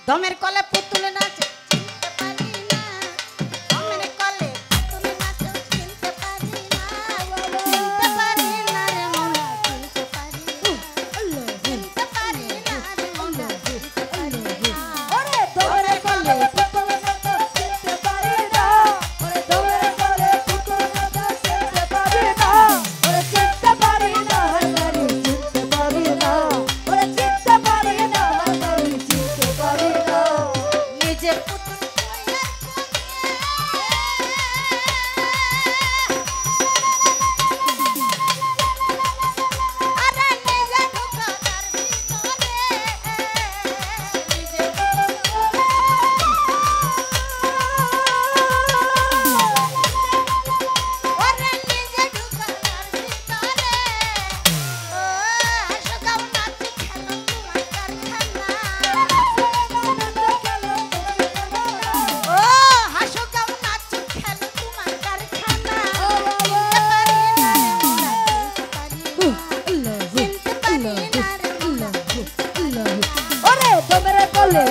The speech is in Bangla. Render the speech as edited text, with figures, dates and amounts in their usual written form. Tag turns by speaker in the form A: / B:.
A: দমের কলে পুতুল নাচে চিনতে পারি না দমের কলে পুতুল নাচে চিনতে পারি না চিনতে পারি না রে মৌলা চিনতে পারি না চিনতে পারি না রে মৌলা চিনতে পারি না
B: ওরে দমের কলে পুতুল নাচে চিনতে পারি না ওরে দমের কলে পুতুল নাচে চিনতে পারি না ওরে চিনতে পারি না হাজারি চিনতে পারি না ওরে চিনতে পারি না হাজারি চিনতে পারি না
A: নিজের পুতুল কইয়ার আরে নিজে ঢুকার ভিতরে নিজে ওরে নিজে ঢুকার ভিতরে ও হাসগাও নাচ খেলো তোমার কারখানা ও হাসো গাও নাচো খেলো তোমার কারখানা চিনতে পারি না রে মৌলা চিনতে পারি না
B: ওরে দমের কলে